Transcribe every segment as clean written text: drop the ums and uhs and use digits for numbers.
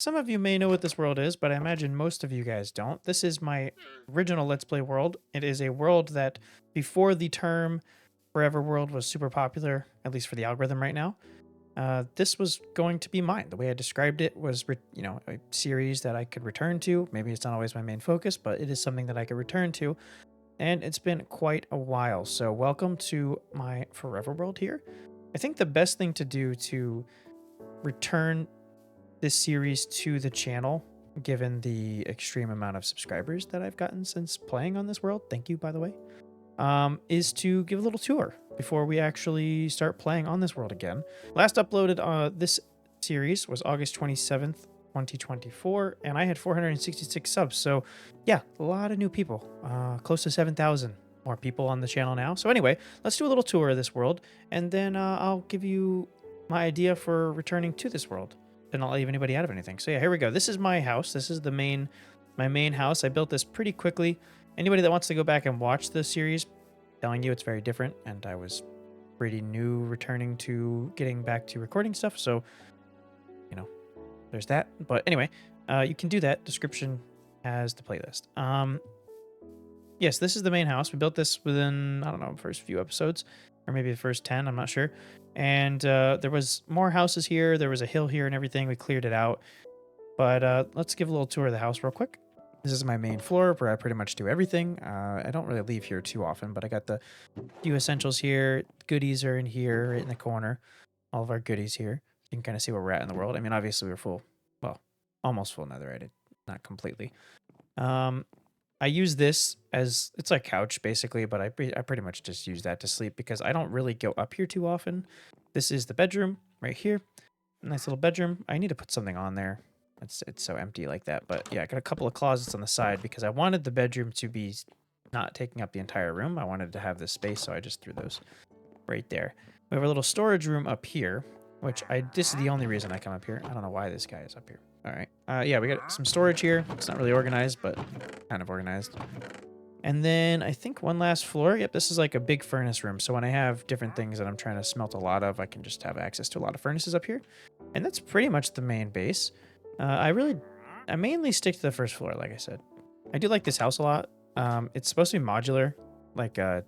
Some of you may know what this world is, but I imagine most of you guys don't. This is my original Let's Play world. It is a world that, before the term Forever World was super popular, at least for the algorithm right now, this was going to be mine. The way I described it was, a series that I could return to. Maybe it's not always my main focus, but it is something that I could return to. And it's been quite a while. So welcome to my Forever World here. I think the best thing to do to return this series to the channel, given the extreme amount of subscribers that I've gotten since playing on this world, thank you, by the way, is to give a little tour before we actually start playing on this world again. Last uploaded this series was August 27th, 2024, and I had 466 subs. So yeah, a lot of new people, close to 7,000 more people on the channel now. So anyway, let's do a little tour of this world, and then I'll give you my idea for returning to this world. And not leave anybody out of anything. So yeah, here we go. This is my house. This is my main house. I built this pretty quickly. Anybody that wants to go back and watch the series, telling you it's very different, and I was pretty new returning to getting back to recording stuff. So, there's that. But anyway, you can do that. Description has the playlist. Yes, this is the main house. We built this within, I don't know, first few episodes, or maybe the first 10, I'm not sure. And there was more houses here. There was a hill here and everything. We cleared it out. But let's give a little tour of the house real quick. This is my main floor where I pretty much do everything. I don't really leave here too often, but I got the few essentials here. Goodies are in here, right in the corner. All of our goodies here. You can kind of see where we're at in the world. I mean, obviously we're full. Well, almost full netherite. Not completely. I use this as, it's like couch basically, but I pretty much just use that to sleep because I don't really go up here too often. This is the bedroom right here. Nice little bedroom. I need to put something on there. It's so empty like that. But yeah, I got a couple of closets on the side because I wanted the bedroom to be not taking up the entire room. I wanted to have this space, so I just threw those right there. We have a little storage room up here, which this is the only reason I come up here. I don't know why this guy is up here. All right. Yeah, we got some storage here. It's not really organized, but kind of organized. And then I think one last floor. Yep, this is like a big furnace room. So when I have different things that I'm trying to smelt a lot of, I can just have access to a lot of furnaces up here. And that's pretty much the main base. I mainly stick to the first floor, like I said. I do like this house a lot. It's supposed to be modular, like kind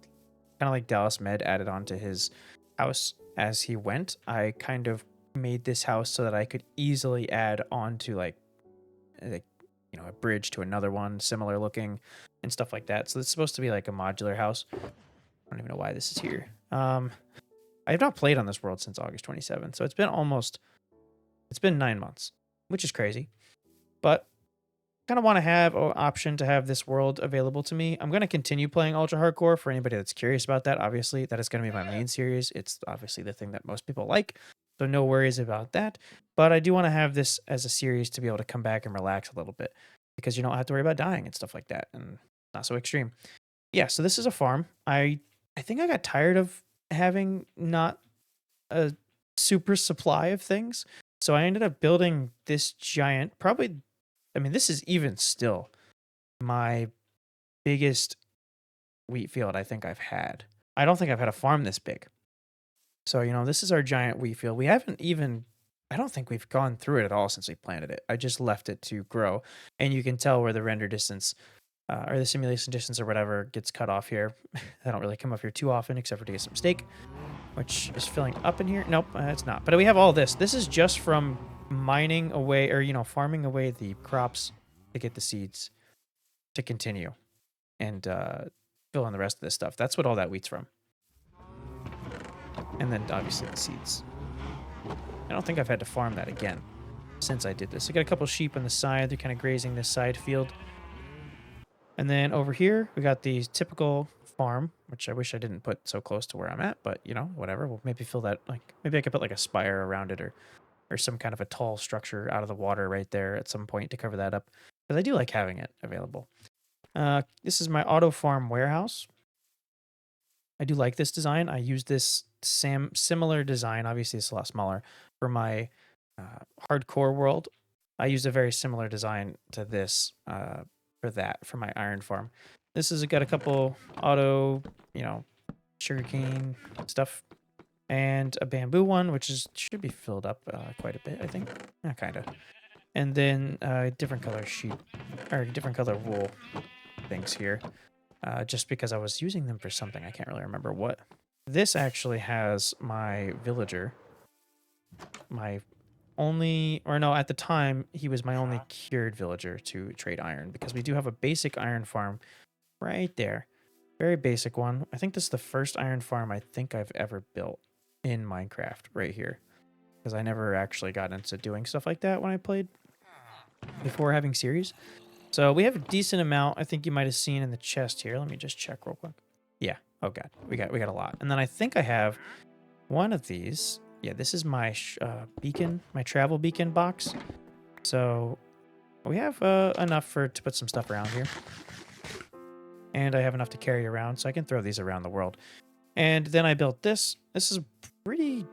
of like Dallas Med added on to his house as he went. I kind of made this house so that I could easily add on to like a bridge to another one similar looking and stuff like that. So it's supposed to be like a modular house. I don't even know why this is here. I have not played on this world since August 27th, so it's been 9 months, which is crazy. But kind of want to have an option to have this world available to me. I'm going to continue playing Ultra Hardcore for anybody that's curious about that. Obviously, that is going to be my main series. It's obviously the thing that most people like, so no worries about that. But I do want to have this as a series to be able to come back and relax a little bit because you don't have to worry about dying and stuff like that, and not so extreme. Yeah, so this is a farm. I think I got tired of having not a super supply of things, so I ended up building this giant, probably, I mean, this is even still my biggest wheat field I think I've had. I don't think I've had a farm this big. So, this is our giant wheat field. We haven't even, I don't think we've gone through it at all since we planted it. I just left it to grow. And you can tell where the render distance or the simulation distance or whatever gets cut off here. I don't really come up here too often except for to get some steak, which is filling up in here. Nope, it's not. But we have all this. This is just from mining away or, farming away the crops to get the seeds to continue and fill in the rest of this stuff. That's what all that wheat's from. And then obviously the seeds. I don't think I've had to farm that again since I did this. I got a couple sheep on the side. They're kind of grazing this side field. And then over here, we got the typical farm, which I wish I didn't put so close to where I'm at, but whatever. We'll maybe fill that, maybe I could put like a spire around it or some kind of a tall structure out of the water right there at some point to cover that up. Because I do like having it available. This is my auto farm warehouse. I do like this design. I use this similar design. Obviously, it's a lot smaller for my hardcore world. I used a very similar design to this for my iron farm. This has got a couple auto, sugarcane stuff, and a bamboo one, which should be filled up quite a bit, I think. Yeah, kind of. And then different color sheep, or different color wool things here. Just because I was using them for something. I can't really remember what. This actually has my villager. My only, or no, at the time, he was my only cured villager to trade iron. Because we do have a basic iron farm right there. Very basic one. I think this is the first iron farm I think I've ever built in Minecraft right here. Because I never actually got into doing stuff like that when I played before having series. So we have a decent amount. I think you might have seen in the chest here. Let me just check real quick. Yeah. Oh god, we got a lot. And then I think I have one of these. Yeah, this is my beacon, my travel beacon box. So we have enough to put some stuff around here. And I have enough to carry around, so I can throw these around the world. And then I built this. This is pretty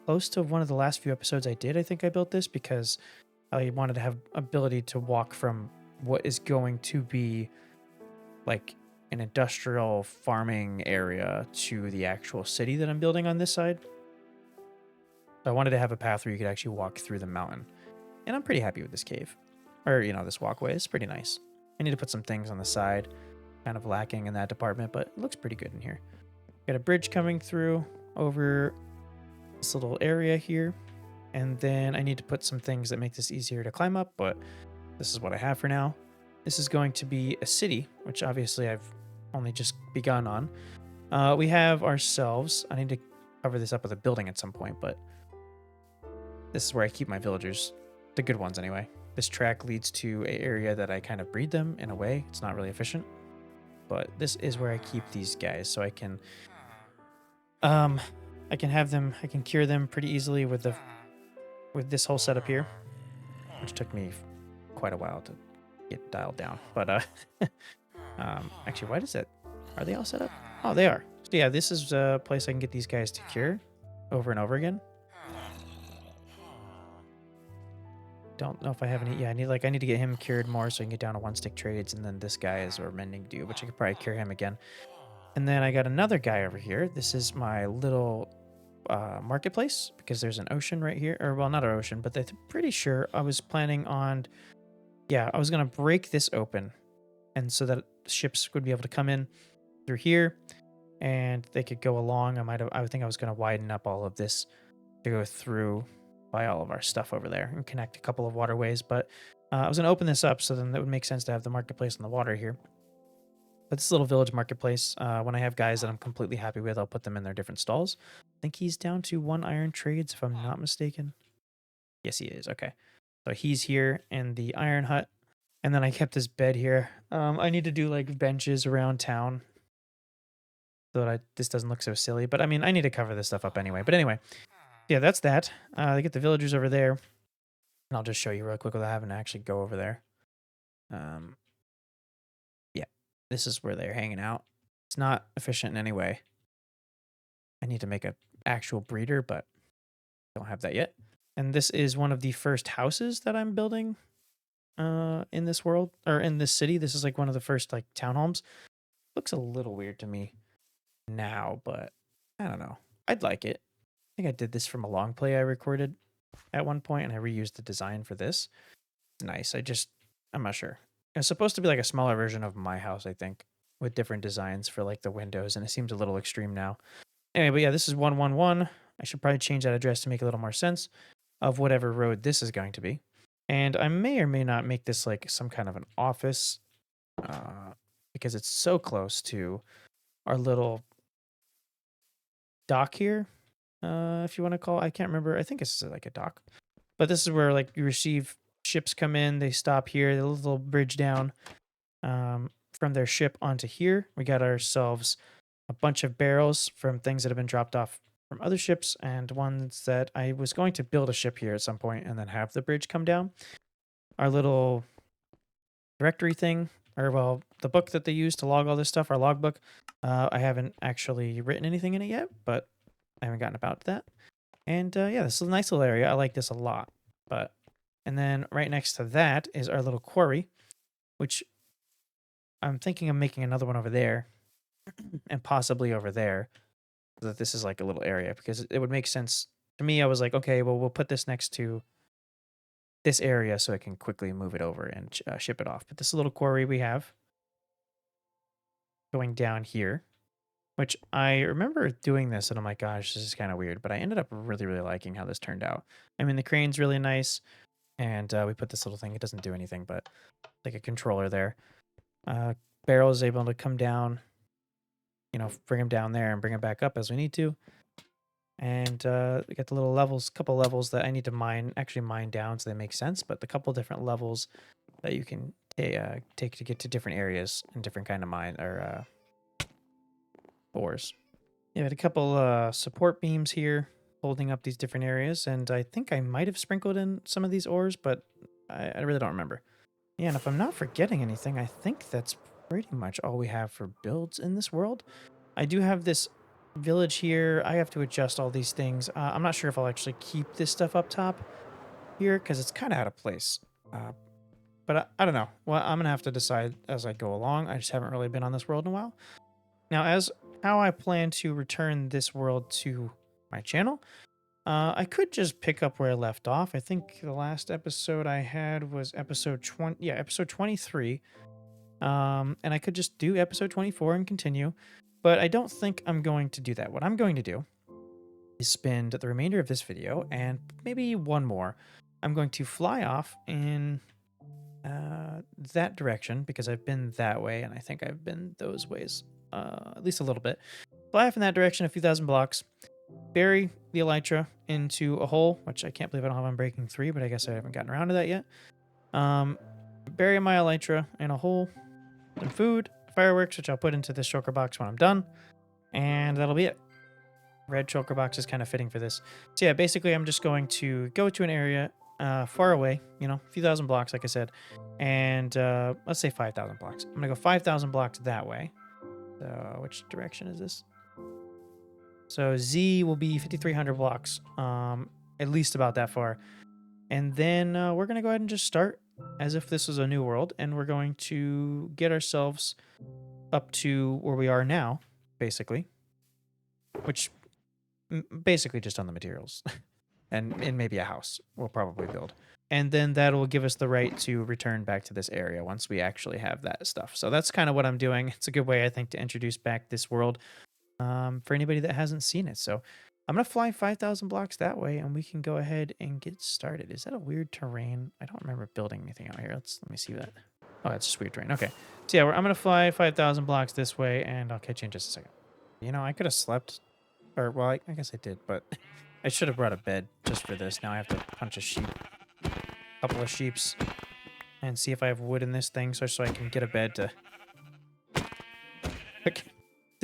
close to one of the last few episodes I did. I think I built this because I wanted to have ability to walk from what is going to be like an industrial farming area to the actual city that I'm building on this side. So I wanted to have a path where you could actually walk through the mountain. And I'm pretty happy with this cave. Or, this walkway. It's pretty nice. I need to put some things on the side. Kind of lacking in that department, but it looks pretty good in here. Got a bridge coming through over this little area here. And then I need to put some things that make this easier to climb up, but this is what I have for now. This is going to be a city, which obviously I've only just begun on. We have ourselves, I need to cover this up with a building at some point, but this is where I keep my villagers, the good ones anyway. This track leads to an area that I kind of breed them in a way. It's not really efficient, but this is where I keep these guys, so I can have them, I can cure them pretty easily with this whole setup here, which took me quite a while to get dialed down. But actually, why does it? Are they all set up? Oh, they are. So yeah, this is a place I can get these guys to cure over and over again. Don't know if I have any. Yeah, I need to get him cured more so I can get down to 1-stick trades, and then this guy is our mending dude, which I could probably cure him again. And then I got another guy over here. This is my little marketplace because there's an ocean right here, or well, not an ocean, but I'm pretty sure I was planning on. Yeah, I was gonna break this open, and so that ships would be able to come in through here, and they could go along. I think I was gonna widen up all of this to go through by all of our stuff over there and connect a couple of waterways. But I was gonna open this up, so then that would make sense to have the marketplace on the water here. But this little village marketplace, when I have guys that I'm completely happy with, I'll put them in their different stalls. I think he's down to 1 iron trades, if I'm not mistaken. Yes, he is. Okay. So he's here in the iron hut. And then I kept this bed here. I need to do like benches around town so that this doesn't look so silly. But I mean, I need to cover this stuff up anyway. But anyway, yeah, that's that. They get the villagers over there. And I'll just show you real quick without having to actually go over there. Yeah, this is where they're hanging out. It's not efficient in any way. I need to make an actual breeder, but don't have that yet. And this is one of the first houses that I'm building in this world, or in this city. This is like one of the first like townhomes. Looks a little weird to me now, but I don't know. I'd like it. I think I did this from a long play I recorded at one point, and I reused the design for this. It's nice. I'm not sure. It's supposed to be like a smaller version of my house, I think, with different designs for like the windows, and it seems a little extreme now. Anyway, but yeah, this is 111. I should probably change that address to make a little more sense of whatever road this is going to be. And I may or may not make this like some kind of an office because it's so close to our little dock here, if you want to call it. I can't remember. I think it's like a dock. But this is where like you receive ships come in, they stop here, the little bridge down from their ship onto here. We got ourselves a bunch of barrels from things that have been dropped off from other ships, and ones that I was going to build a ship here at some point and then have the bridge come down. Our little directory thing, or well, the book that they use to log all this stuff, our logbook. I haven't actually written anything in it yet, but I haven't gotten about that. And yeah, this is a nice little area. I like this a lot. And then right next to that is our little quarry, which I'm thinking of making another one over there and possibly over there, so that this is like a little area, because it would make sense to me. I was like, okay, well, we'll put this next to this area so I can quickly move it over and ship it off. But this little quarry we have going down here, which I remember doing this and I'm like, gosh, this is kind of weird. But I ended up really, really liking how this turned out. I mean, the crane's really nice. And we put this little thing. It doesn't do anything, but like a controller there. Barrel is able to come down, bring him down there and bring him back up as we need to. And we got the little levels, couple levels that I need to actually mine down so they make sense. But the couple different levels that you can take to get to different areas and different kind of mine or ores. Yeah, a couple support beams here holding up these different areas, and I think I might have sprinkled in some of these ores, but I really don't remember. Yeah, and if I'm not forgetting anything, I think that's pretty much all we have for builds in this world. I do have this village here. I have to adjust all these things. I'm not sure if I'll actually keep this stuff up top here because it's kind of out of place. But I don't know. Well, I'm going to have to decide as I go along. I just haven't really been on this world in a while. Now, as how I plan to return this world to my channel, I could just pick up where I left off. I think the last episode I had was episode 20. Yeah, episode 23. And I could just do episode 24 and continue. But I don't think I'm going to do that. What I'm going to do is spend the remainder of this video and maybe one more. I'm going to fly off in that direction because I've been that way and I think I've been those ways at least a little bit. Fly off in that direction a few thousand blocks. Bury the elytra into a hole, which I can't believe I don't have Unbreaking 3, but I guess I haven't gotten around to that yet. Bury my elytra in a hole, some food, fireworks, which I'll put into this shulker box when I'm done, and that'll be it. Red shulker box is kind of fitting for this. So yeah, basically I'm just going to go to an area far away, a few thousand blocks, like I said, and let's say 5,000 blocks. I'm going to go 5,000 blocks that way. So which direction is this? So Z will be 5,300 blocks, at least about that far. And then we're going to go ahead and just start as if this was a new world. And we're going to get ourselves up to where we are now, basically. Which, basically just on the materials. and maybe a house we'll probably build. And then that'll give us the right to return back to this area once we actually have that stuff. So that's kind of what I'm doing. It's a good way, I think, to introduce back this world. For anybody that hasn't seen it. So I'm going to fly 5,000 blocks that way and we can go ahead and get started. Is that a weird terrain? I don't remember building anything out here. Let me see that. Oh, that's just weird terrain. Okay. So yeah, I'm going to fly 5,000 blocks this way and I'll catch you in just a second. I could have slept or well, I guess I did, but I should have brought a bed just for this. Now I have to punch a couple of sheeps and see if I have wood in this thing so I can get a bed to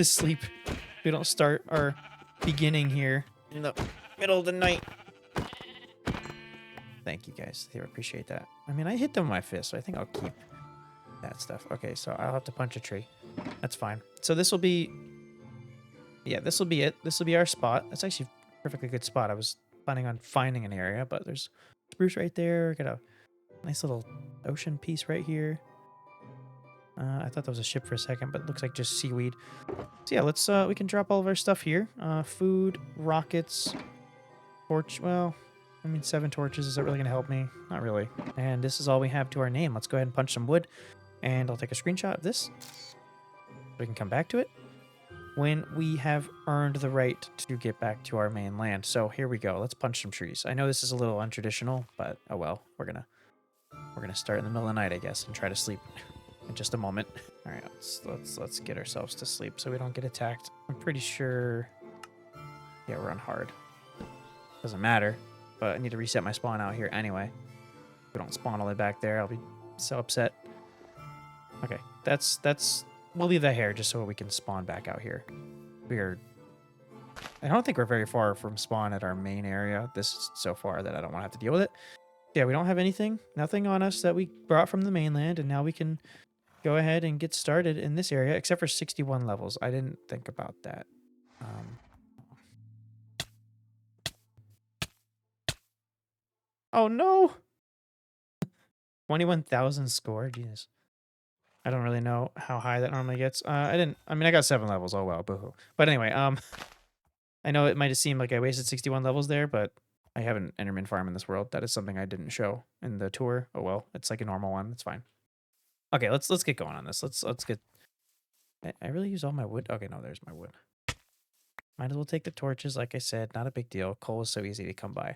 sleep. We don't start our beginning here in the middle of the night. Thank you guys. I appreciate that. I mean, I hit them with my fist, so I think I'll keep that stuff. Okay, so I'll have to punch a tree. That's fine. So this will be... Yeah, this will be it. This will be our spot. That's actually a perfectly good spot. I was planning on finding an area, but there's spruce right there. Got a nice little ocean piece right here. I thought that was a ship for a second, but it looks like just seaweed. So yeah, we can drop all of our stuff here. Food, rockets, torch. Well, I mean, 7 torches. Is that really going to help me? Not really. And this is all we have to our name. Let's go ahead and punch some wood. And I'll take a screenshot of this. We can come back to it when we have earned the right to get back to our main land. So here we go. Let's punch some trees. I know this is a little untraditional, but oh well. We're gonna start in the middle of the night, I guess, and try to sleep. In just a moment. All right, let's get ourselves to sleep so we don't get attacked. I'm pretty sure. Yeah, we're on hard. Doesn't matter, but I need to reset my spawn out here anyway. If we don't spawn all the way back there, I'll be so upset. Okay, we'll leave that here just so we can spawn back out here. I don't think we're very far from spawn at our main area. This is so far that I don't want to have to deal with it. Yeah, we don't have nothing on us that we brought from the mainland, and now we can go ahead and get started in this area, except for 61 levels. I didn't think about that. Oh no! 21,000 score. Jesus. I don't really know how high that normally gets. I got 7 levels. Oh well, boohoo. But anyway, I know it might have seemed like I wasted 61 levels there, but I have an Enderman farm in this world. That is something I didn't show in the tour. Oh well, it's like a normal one. It's fine. Okay, let's get going on this. Let's get. I really use all my wood. Okay, no, there's my wood. Might as well take the torches. Like I said, not a big deal. Coal is so easy to come by.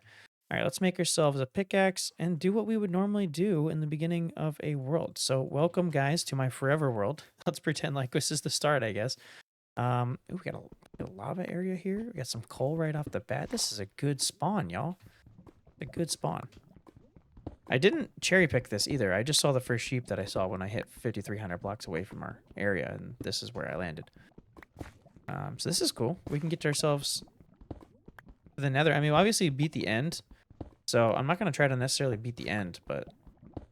All right, let's make ourselves a pickaxe and do what we would normally do in the beginning of a world. So welcome, guys, to my forever world. Let's pretend like this is the start, I guess. Ooh, we got a lava area here. We got some coal right off the bat. This is a good spawn, y'all. A good spawn. I didn't cherry pick this either. I just saw the first sheep that I saw when I hit 5,300 blocks away from our area, and this is where I landed. So this is cool. We can get ourselves to the nether. I mean, we obviously beat the end, so I'm not going to try to necessarily beat the end, but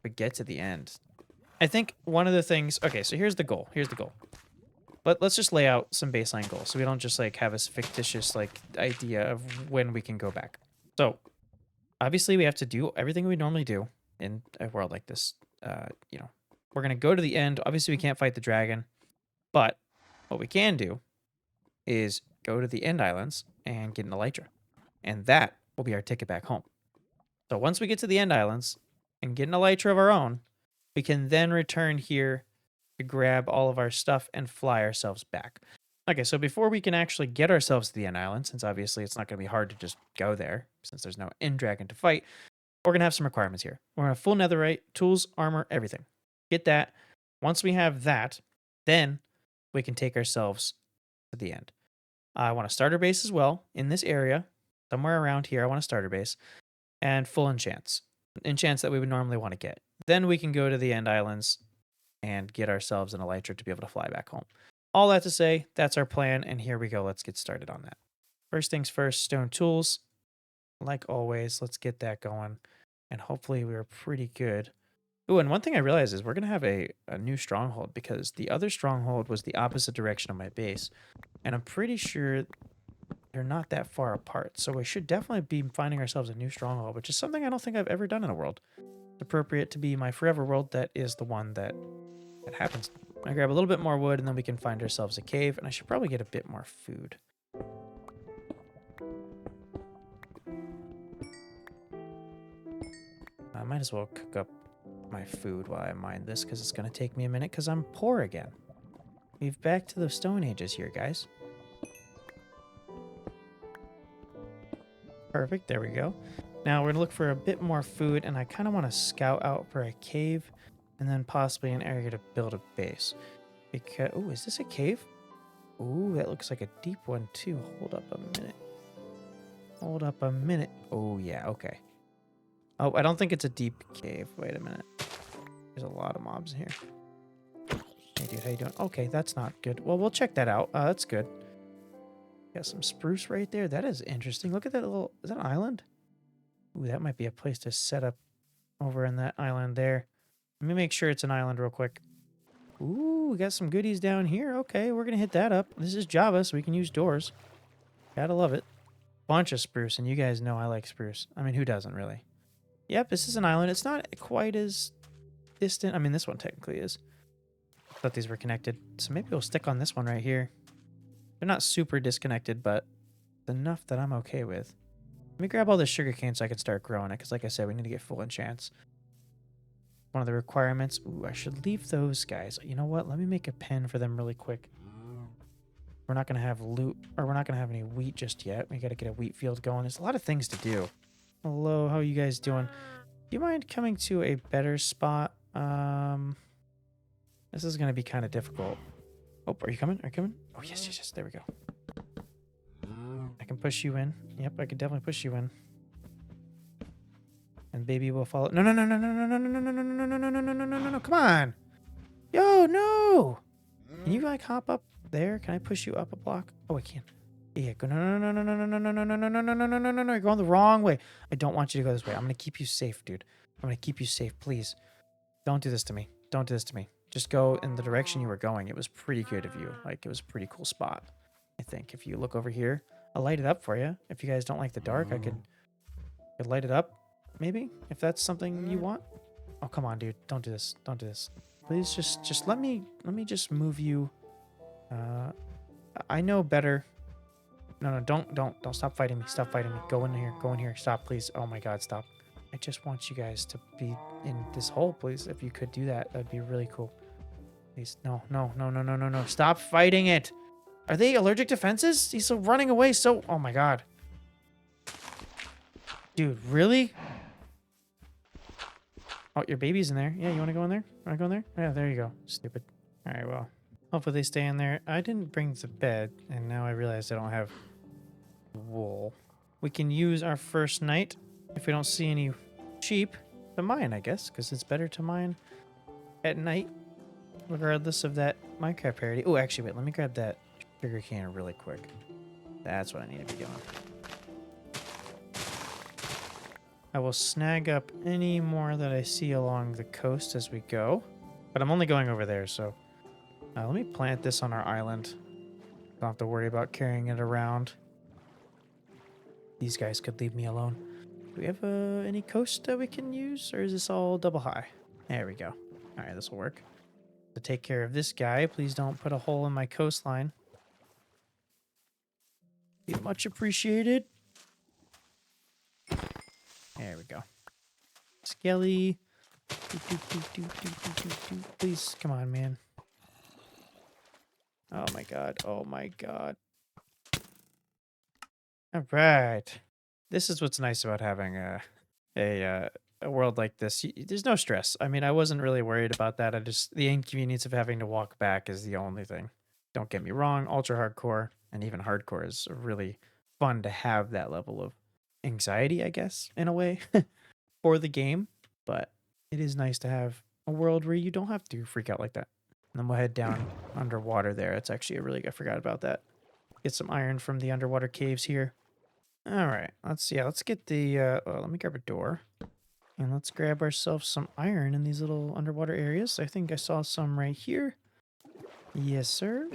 we get to the end. I think one of the things... Okay, so here's the goal. Here's the goal. But let's just lay out some baseline goals so we don't just like have a fictitious like idea of when we can go back. So obviously we have to do everything we normally do in a world like this. You know, we're going to go to the end. Obviously we can't fight the dragon, but what we can do is go to the end islands and get an elytra. And that will be our ticket back home. So once we get to the end islands and get an elytra of our own, we can then return here to grab all of our stuff and fly ourselves back. Okay, so before we can actually get ourselves to the end island, since obviously it's not going to be hard to just go there, since there's no end dragon to fight, we're going to have some requirements here. We're going to have full netherite, tools, armor, everything. Get that. Once we have that, then we can take ourselves to the end. I want a starter base as well in this area. Somewhere around here, I want a starter base. And full enchants. Enchants that we would normally want to get. Then we can go to the end islands and get ourselves an elytra to be able to fly back home. All that to say, that's our plan, and here we go. Let's get started on that. First things first, stone tools. Like always, let's get that going, and hopefully we're pretty good. Ooh, and one thing I realized is we're going to have a new stronghold, because the other stronghold was the opposite direction of my base, and I'm pretty sure they're not that far apart, so we should definitely be finding ourselves a new stronghold, which is something I don't think I've ever done in a world. It's appropriate to be my forever world. That is the one that happens. I grab a little bit more wood, and then we can find ourselves a cave, and I should probably get a bit more food. I might as well cook up my food while I mine this, because it's going to take me a minute, because I'm poor again. We've back to the Stone Ages here, guys. Perfect, there we go. Now we're going to look for a bit more food, and I kind of want to scout out for a cave, and then possibly an area to build a base. Because, oh, is this a cave? Ooh, that looks like a deep one too. Hold up a minute. Hold up a minute. Oh, yeah, okay. Oh, I don't think it's a deep cave. Wait a minute. There's a lot of mobs here. Hey, dude, how you doing? Okay, that's not good. Well, we'll check that out. That's good. Got some spruce right there. That is interesting. Look at that little... Is that an island? Ooh, that might be a place to set up over in that island there. Let me make sure it's an island real quick. Ooh, we got some goodies down here. Okay, we're going to hit that up. This is Java, so we can use doors. Gotta love it. Bunch of spruce, and you guys know I like spruce. I mean, who doesn't, really? Yep, this is an island. It's not quite as distant. I mean, this one technically is. I thought these were connected. So maybe we'll stick on this one right here. They're not super disconnected, but enough that I'm okay with. Let me grab all this sugarcane so I can start growing it, because like I said, we need to get full enchants. One of the requirements. Ooh, I should leave those guys. You know what? Let me make a pen for them really quick. We're not going to have loot, or we're not going to have any wheat just yet. We got to get a wheat field going. There's a lot of things to do. Hello, how are you guys doing? Do you mind coming to a better spot? This is going to be kind of difficult. Oh, are you coming? Are you coming? Oh, yes, yes, yes. There we go. I can push you in. Yep, I can definitely push you in. And baby will follow. No, no, no, no, no, no, no, no, no, no, no, no, no, no, no, no, no, no, no. Come on. Yo, no. Can you like hop up there? Can I push you up a block? Oh, I can. Yeah, go. No, no, no, no, no, no, no, no, no, no, no, no, no, no, no, no. You're going the wrong way. I don't want you to go this way. I'm gonna keep you safe, dude. I'm gonna keep you safe, please. Don't do this to me. Don't do this to me. Just go in the direction you were going. It was pretty good of you. Like, it was a pretty cool spot. I think if you look over here, I'll light it up for you. If you guys don't like the dark, I could light it up. Maybe if that's something you want. Oh, come on, dude. Don't do this. Don't do this. Please just let me just move you. I know better No, don't stop fighting me. Stop fighting me. Go in here. Go in here. Stop, please. Oh my God, stop. I just want you guys to be in this hole, please. If you could do that, that'd be really cool. Please, no, no, no, no, no, no, no. Stop fighting it. Are they allergic to fences? He's so running away so... Oh my God. Dude, really? Oh, your baby's in there. Yeah, you want to go in there? Want to go in there? Yeah, there you go. Stupid. All right, well. Hopefully they stay in there. I didn't bring the bed, and now I realize I don't have wool. We can use our first night, if we don't see any sheep, to mine, I guess, because it's better to mine at night, regardless of that Minecraft parody. Oh, actually, wait, let me grab that sugar cane really quick. That's what I need to be doing. I will snag up any more that I see along the coast as we go, but I'm only going over there, so let me plant this on our island. Don't have to worry about carrying it around. These guys could leave me alone. Do we have any coast that we can use, or is this all double high? There we go. All right, this will work. To take care of this guy, please don't put a hole in my coastline. Be much appreciated. There we go. Skelly. Please, come on, man. Oh my God. Oh my God. All right. This is what's nice about having a world like this. There's no stress. I mean, I wasn't really worried about that. The inconvenience of having to walk back is the only thing. Don't get me wrong. Ultra hardcore and even hardcore is really fun to have that level of anxiety, I guess, in a way, for the game. But it is nice to have a world where you don't have to freak out like that. And then we'll head down underwater there. It's actually I forgot about that. Get some iron from the underwater caves here. All right, let's get the, let me grab a door. And let's grab ourselves some iron in these little underwater areas. I think I saw some right here. Yes, sir.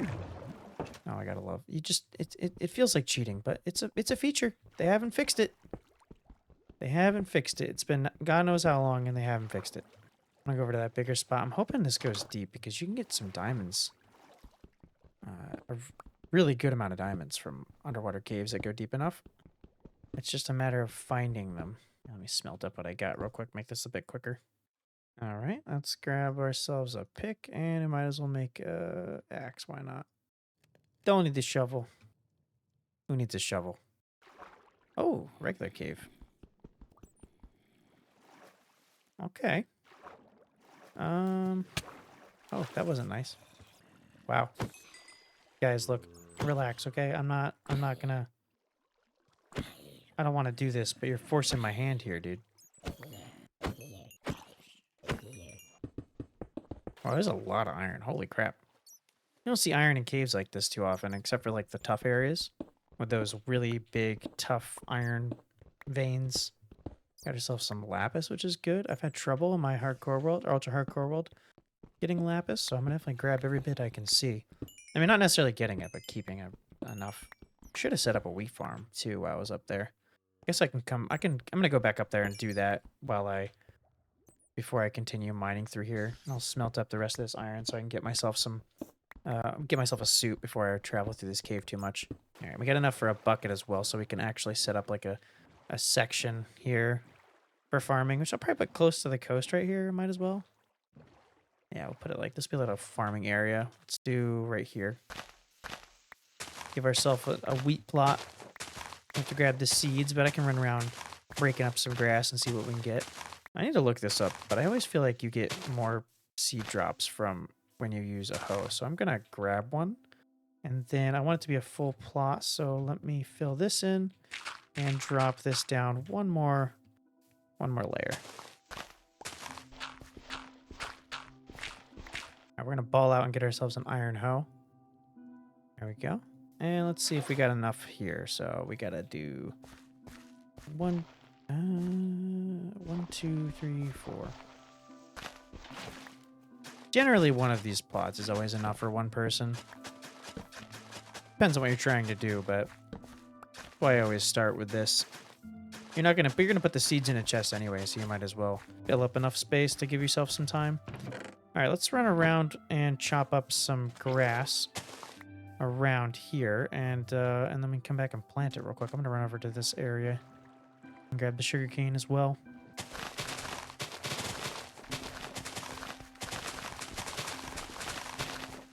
Oh, I gotta love, it feels like cheating, but it's a feature. They haven't fixed it. They haven't fixed it. It's been God knows how long and they haven't fixed it. I'm gonna go over to that bigger spot. I'm hoping this goes deep because you can get some diamonds. A really good amount of diamonds from underwater caves that go deep enough. It's just a matter of finding them. Let me smelt up what I got real quick, make this a bit quicker. All right, let's grab ourselves a pick, and we might as well make a axe. Why not? Don't need the shovel. Who needs a shovel? Oh, regular cave. Okay. Oh, that wasn't nice. Wow. Guys, look, relax, okay? I'm not gonna... I don't want to do this, but you're forcing my hand here, dude. Oh, there's a lot of iron. Holy crap. You don't see iron in caves like this too often, except for like the tough areas with those really big, tough iron veins. Got yourself some lapis, which is good. I've had trouble in my hardcore world, or ultra hardcore world, getting lapis, so I'm gonna definitely grab every bit I can see. I mean, not necessarily getting it, but keeping enough. Should have set up a wheat farm too while I was up there. I guess I'm gonna go back up there and do that before I continue mining through here. I'll smelt up the rest of this iron so I can get myself a suit before I travel through this cave too much. All right, we got enough for a bucket as well, so we can actually set up like a section here for farming, which I'll probably put close to the coast right here. Might as well. Yeah, we'll put it like this. Be a little farming area. Let's do right here. Give ourselves a wheat plot. I have to grab the seeds, but I can run around breaking up some grass and see what we can get. I need to look this up, but I always feel like you get more seed drops from when you use a hoe. So I'm going to grab one, and then I want it to be a full plot. So let me fill this in and drop this down one more layer. All right, we're going to ball out and get ourselves an iron hoe. There we go. And let's see if we got enough here. So we got to do 1, 2, 3, 4. Generally, one of these plots is always enough for one person. Depends on what you're trying to do, but that's why I always start with this. You're gonna put the seeds in a chest anyway, so you might as well fill up enough space to give yourself some time. All right, let's run around and chop up some grass. around here, and then we can come back and plant it real quick. I'm gonna run over to this area and grab the sugarcane as well.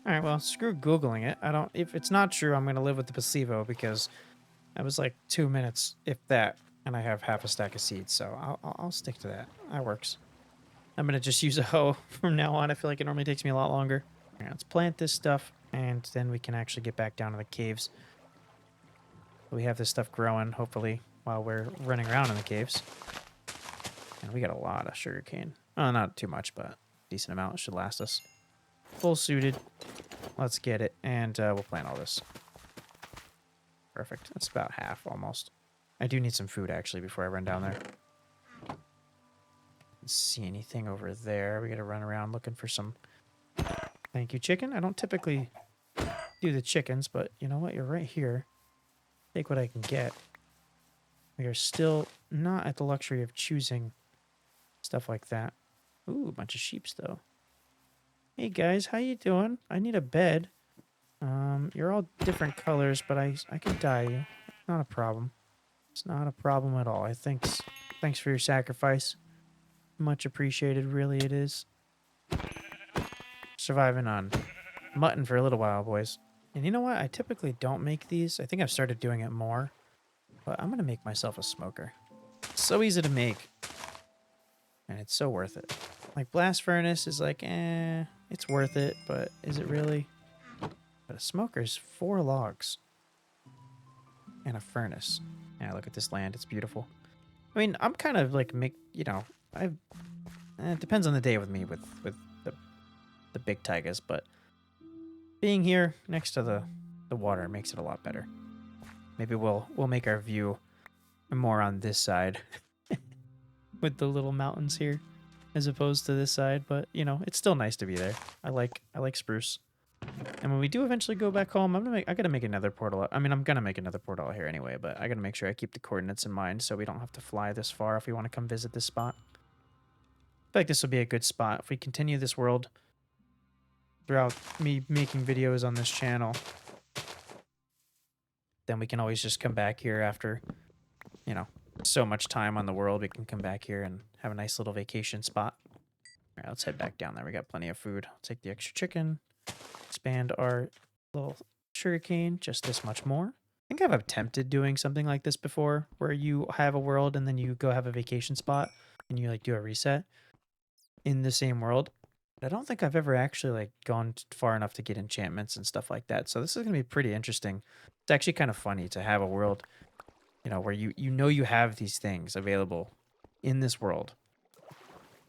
All right, well, screw Googling it. I don't. If it's not true, I'm gonna live with the placebo because that was like 2 minutes, if that, and I have half a stack of seeds, so I'll stick to that. That works. I'm gonna just use a hoe from now on. I feel like it normally takes me a lot longer. All right, let's plant this stuff, and then we can actually get back down to the caves. We have this stuff growing, hopefully, while we're running around in the caves. And we got a lot of sugarcane. Oh, not too much, but decent amount. It should last us. Full suited. Let's get it, and we'll plant all this. Perfect. That's about half, almost. I do need some food, actually, before I run down there. Let's see anything over there. We gotta run around looking for some... Thank you, chicken. I don't typically do the chickens, but you know what? You're right here. Take what I can get. We are still not at the luxury of choosing stuff like that. Ooh, a bunch of sheeps, though. Hey, guys. How you doing? I need a bed. You're all different colors, but I can dye you. Not a problem. It's not a problem at all. Thanks for your sacrifice. Much appreciated, really it is. Surviving on mutton for a little while, boys. And you know what? I typically don't make these. I think I've started doing it more. But I'm going to make myself a smoker. It's so easy to make. And it's so worth it. Like, blast furnace is like, it's worth it. But is it really? But a smoker's 4 logs. And a furnace. Yeah, look at this land. It's beautiful. I mean, I'm kind of like, it depends on the day with me with the big tigers, but being here next to the water makes it a lot better. Maybe we'll make our view more on this side with the little mountains here as opposed to this side, but you know, it's still nice to be there. I like spruce. And when we do eventually go back home, I gotta make another portal. I mean, I'm gonna make another portal out here anyway, but I gotta make sure I keep the coordinates in mind so we don't have to fly this far if we want to come visit this spot. I feel like this will be a good spot if we continue this world throughout me making videos on this channel. Then we can always just come back here after, you know, so much time on the world. We can come back here and have a nice little vacation spot. All right, let's head back down there. We got plenty of food. I'll take the extra chicken. Expand our little sugarcane just this much more. I think I've attempted doing something like this before, where you have a world and then you go have a vacation spot and you like do a reset in the same world. But I don't think I've ever actually like gone far enough to get enchantments and stuff like that. So this is gonna be pretty interesting. It's actually kind of funny to have a world, you know, where you know you have these things available in this world,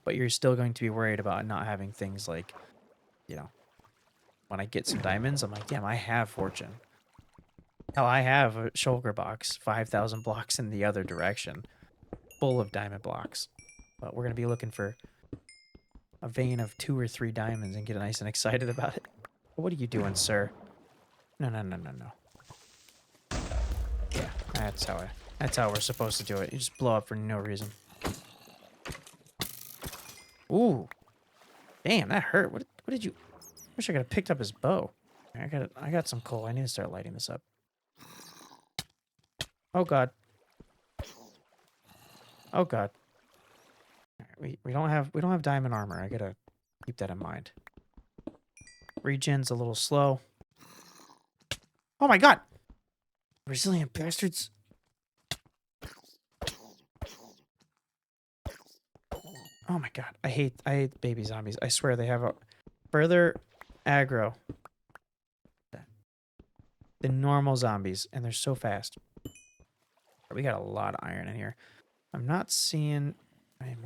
but you're still going to be worried about not having things like, you know, when I get some diamonds, I'm like, damn, I have fortune. Hell, I have a shulker box, 5,000 blocks in the other direction, full of diamond blocks. But we're going to be looking for a vein of 2 or 3 diamonds and get nice and excited about it. What are you doing, sir? No. Yeah, that's how we're supposed to do it. You just blow up for no reason. Ooh. Damn, that hurt. What did you... Wish I could have picked up his bow. I got some coal. I need to start lighting this up. Oh god. Oh god. We don't have diamond armor. I gotta keep that in mind. Regen's a little slow. Oh my god! Resilient bastards. Oh my god. I hate baby zombies. I swear they have a further aggro than normal zombies, and they're so fast. We got a lot of iron in here. I'm not seeing...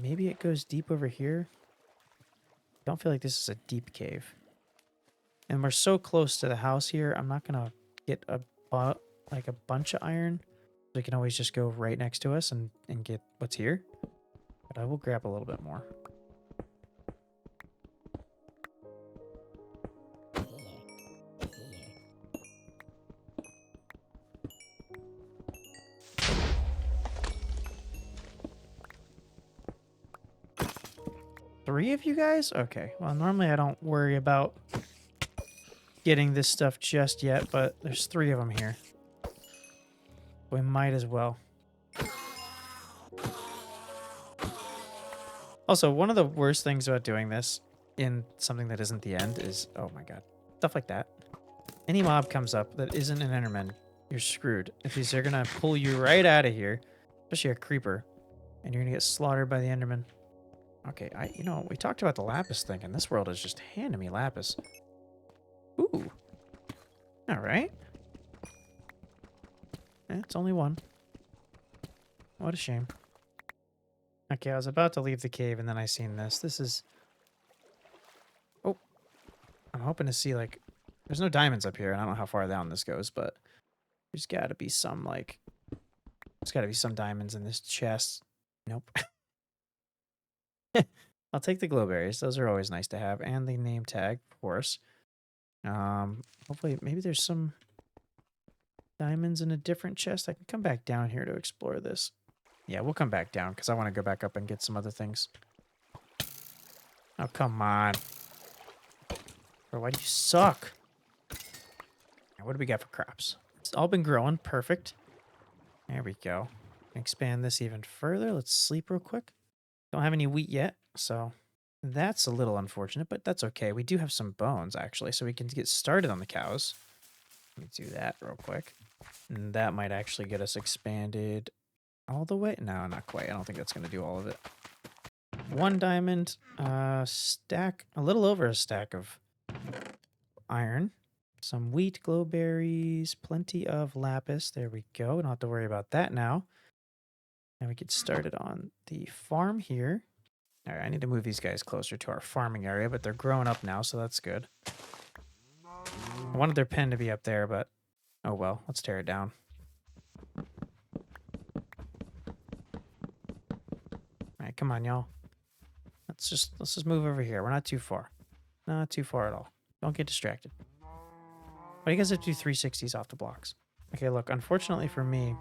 maybe it goes deep over here. I don't feel like this is a deep cave. And we're so close to the house here, I'm not gonna get a bunch of iron. We can always just go right next to us and get what's here. But I will grab a little bit more. Three of you guys? Okay. Well, normally I don't worry about getting this stuff just yet, but there's 3 of them here. We might as well. Also, one of the worst things about doing this in something that isn't the end is, oh my god, stuff like that. Any mob comes up that isn't an Enderman, you're screwed. If they're gonna pull you right out of here, especially a creeper, and you're gonna get slaughtered by the Enderman. Okay, you know, we talked about the lapis thing, and this world is just handing me lapis. Ooh. Alright. It's only 1. What a shame. Okay, I was about to leave the cave, and then I seen this. This is... Oh. I'm hoping to see, like... There's no diamonds up here, and I don't know how far down this goes, but... There's gotta be some, like... There's gotta be some diamonds in this chest. Nope. I'll take the glowberries. Those are always nice to have. And the name tag, of course. Hopefully, maybe there's some diamonds in a different chest. I can come back down here to explore this. Yeah, we'll come back down because I want to go back up and get some other things. Oh, come on. Bro, why do you suck? What do we got for crops? It's all been growing. Perfect. There we go. Expand this even further. Let's sleep real quick. Don't have any wheat yet, so that's a little unfortunate, but that's okay. We do have some bones, actually, so we can get started on the cows. Let me do that real quick. And that might actually get us expanded all the way. No, not quite. I don't think that's going to do all of it. 1 diamond, stack, a little over a stack of iron, some wheat, glowberries, plenty of lapis. There we go. Don't have to worry about that now. And we get started on the farm here. All right, I need to move these guys closer to our farming area, but they're growing up now, so that's good. I wanted their pen to be up there, but oh well. Let's tear it down. All right, come on, y'all. Let's just move over here. We're not too far. Not too far at all. Don't get distracted. But you guys have to do 360s off the blocks. Okay, look, unfortunately for me,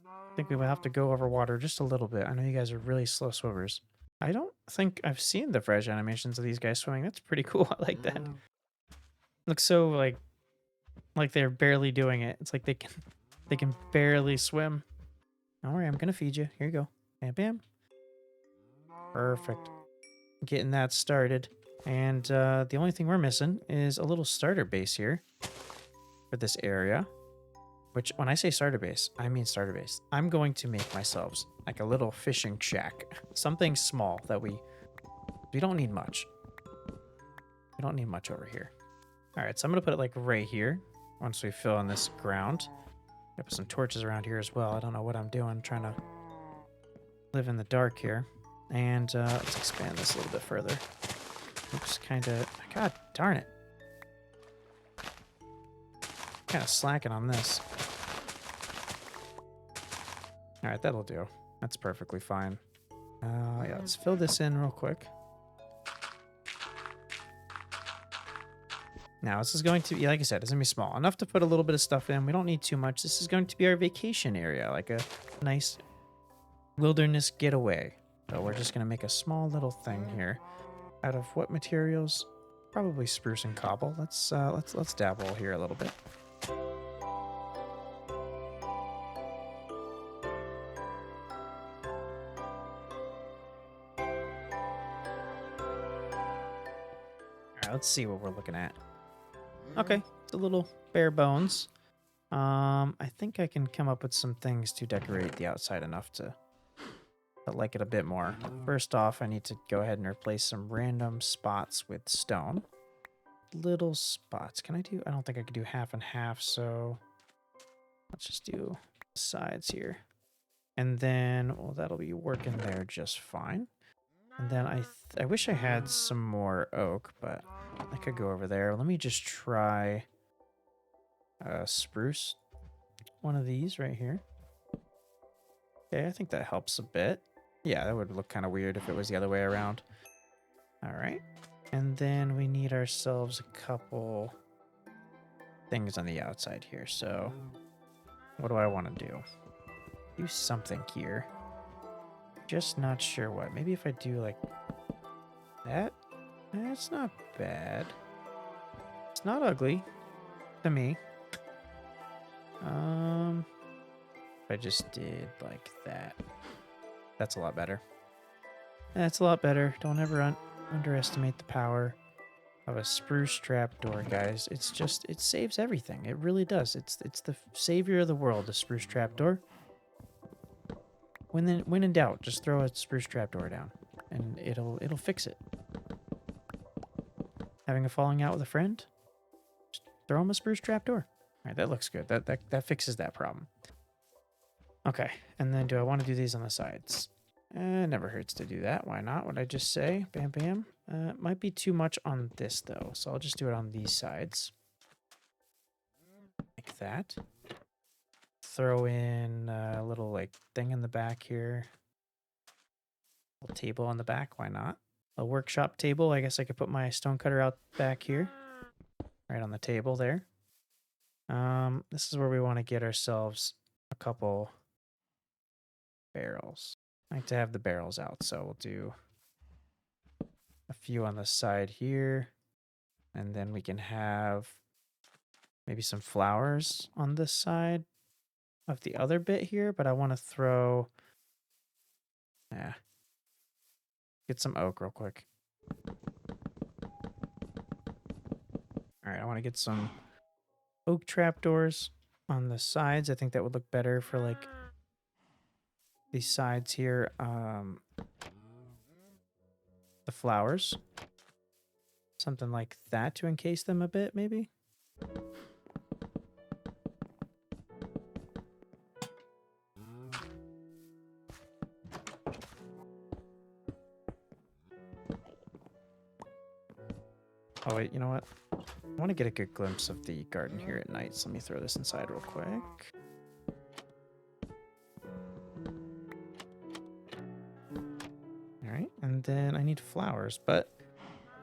I think we will have to go over water just a little bit. I know you guys are really slow swimmers. I don't think I've seen the fresh animations of these guys swimming. That's pretty cool. I like that. Looks so like they're barely doing it. It's like they can barely swim. Don't worry, I'm gonna feed you. Here you go. Bam bam. Perfect. Getting that started. And the only thing we're missing is a little starter base here for this area. Which, when I say starter base, I mean starter base. I'm going to make myself like a little fishing shack. Something small that we don't need much. We don't need much over here. All right, so I'm going to put it like right here once we fill in this ground. I put some torches around here as well. I don't know what I'm doing, trying to live in the dark here. And let's expand this a little bit further. Oops, kind of, god darn it. Kind of slacking on this. All right, that'll do. That's perfectly fine. Yeah, let's fill this in real quick. Now, this is going to be, like I said, it's going to be small. Enough to put a little bit of stuff in. We don't need too much. This is going to be our vacation area, like a nice wilderness getaway. So we're just going to make a small little thing here. Out of what materials? Probably spruce and cobble. Let's dabble here a little bit. Let's see what we're looking at. Okay, it's a little bare bones. I think I can come up with some things to decorate the outside enough to like it a bit more. First off, I need to go ahead and replace some random spots with stone. Little spots. Can I do? I don't think I could do half and half, so let's just do sides here. And then, well, that'll be working there just fine. And then I wish I had some more oak, but I could go over there. Let me just try spruce. One of these right here. Okay, I think that helps a bit. Yeah, that would look kind of weird if it was the other way around. All right. And then we need ourselves a couple things on the outside here. So what do I want to do? Do something here. Just not sure what. Maybe if I do like that. It's not bad. It's not ugly. to me. If I just did like that. That's a lot better. That's a lot better. Don't ever underestimate the power of a spruce trap door, guys. It's just, it saves everything. It really does. It's the savior of the world, the spruce trap door. When in doubt, just throw a spruce trap door down, and it'll fix it. Having a falling out with a friend, just throw him a spruce trap door. All right, that looks good. That fixes that problem. Okay, and then do I want to do these on the sides? It never hurts to do that. Why not? What I just say? Bam, bam. It might be too much on this, though, so I'll just do it on these sides. Like that. Throw in a little, like, thing in the back here. A little table on the back. Why not? A workshop table. I guess I could put my stone cutter out back here. Right on the table there. This is where we want to get ourselves a couple barrels. I like to have the barrels out, so we'll do a few on the side here, and then we can have maybe some flowers on this side of the other bit here, but I want to throw, get some oak real quick. All right, I want to get some oak trapdoors on the sides. I think that would look better for like these sides here. The flowers. Something like that to encase them a bit, maybe? Oh, wait, you know what? I want to get a good glimpse of the garden here at night, so let me throw this inside real quick. All right, and then I need flowers, but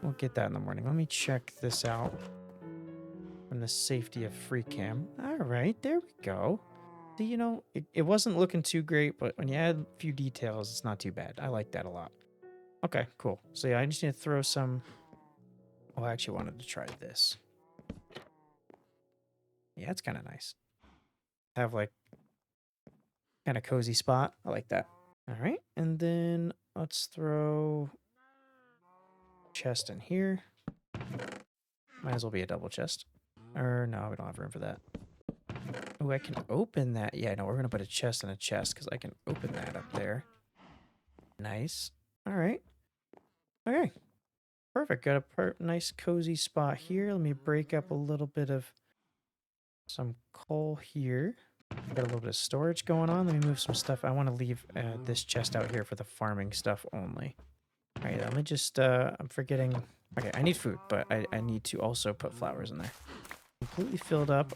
we'll get that in the morning. Let me check this out from the safety of free cam. All right, there we go. See, you know, it wasn't looking too great, but when you add a few details, it's not too bad. I like that a lot. Okay, cool. So yeah, I just need to throw some... Oh, I actually wanted to try this. Yeah, it's kind of nice. Have like kind of cozy spot. I like that. All right, and then let's throw chest in here. Might as well be a double chest. Or no, we don't have room for that. Oh, I can open that. Yeah, no, we're gonna put a chest in a chest because I can open that up there. Nice. All right. Okay. Perfect. Got a nice cozy spot here. Let me break up a little bit of some coal here. Got a little bit of storage going on. Let me move some stuff. I want to leave this chest out here for the farming stuff only. All right, let me just, I'm forgetting. Okay, I need food, but I need to also put flowers in there. Completely filled up.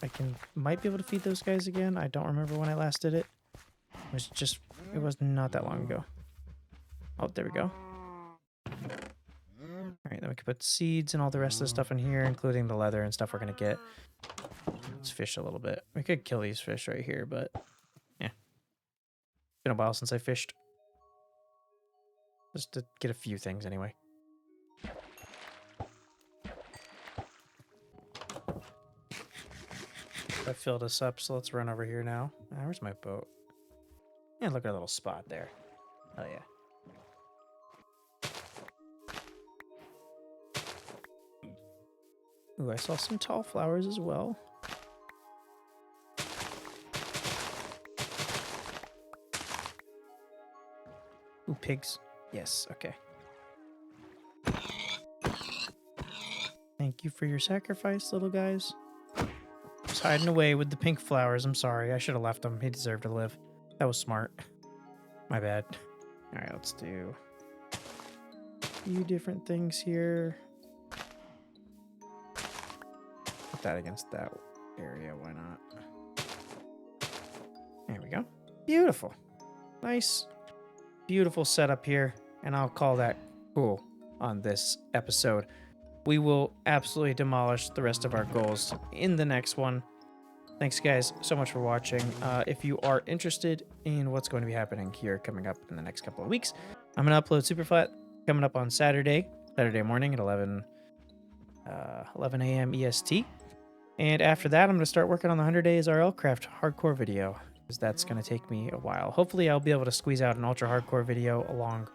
Might be able to feed those guys again. I don't remember when I last did it. It was not that long ago. Oh, there we go. All right, then we can put seeds and all the rest of the stuff in here, including the leather and stuff we're going to get. Let's fish a little bit. We could kill these fish right here, but yeah. Been a while since I fished. Just to get a few things anyway. That filled us up, so let's run over here now. Where's my boat? Yeah, look at our little spot there. Oh, yeah. Ooh, I saw some tall flowers as well. Ooh, pigs. Yes, okay. Thank you for your sacrifice, little guys. Just hiding away with the pink flowers. I'm sorry. I should have left him. He deserved to live. That was smart. My bad. All right, let's do a few different things here. Put that against that area. Why not? There we go. Beautiful. Nice. Beautiful setup here. And I'll call that cool on this episode. We will absolutely demolish the rest of our goals in the next one. Thanks, guys, so much for watching. If you are interested in what's going to be happening here coming up in the next couple of weeks, I'm going to upload Superflat coming up on Saturday morning at 11 a.m. EST. And after that, I'm going to start working on the 100 Days RL Craft hardcore video, because that's going to take me a while. Hopefully, I'll be able to squeeze out an ultra hardcore video along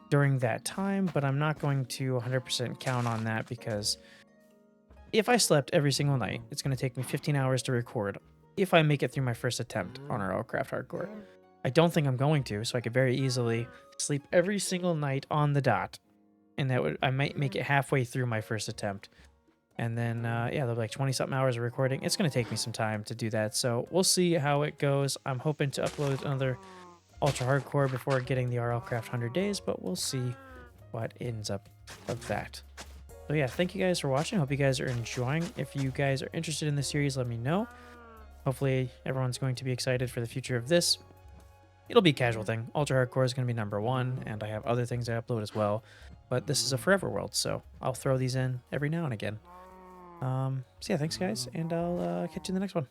during that time, but I'm not going to 100% count on that, because if I slept every single night, it's going to take me 15 hours to record if I make it through my first attempt on RL Craft hardcore. I don't think I'm going to, so I could very easily sleep every single night on the dot, and I might make it halfway through my first attempt. And then, yeah, there'll be like 20-something hours of recording. It's going to take me some time to do that, so we'll see how it goes. I'm hoping to upload another ultra hardcore before getting the RL Craft 100 days, but we'll see what ends up of that. So yeah, thank you guys for watching. Hope you guys are enjoying. If you guys are interested in the series, let me know. Hopefully everyone's going to be excited for the future of this. It'll be a casual thing. Ultra hardcore is going to be #1, and I have other things I upload as well. But this is a forever world, so I'll throw these in every now and again. So yeah, thanks guys, and I'll catch you in the next one.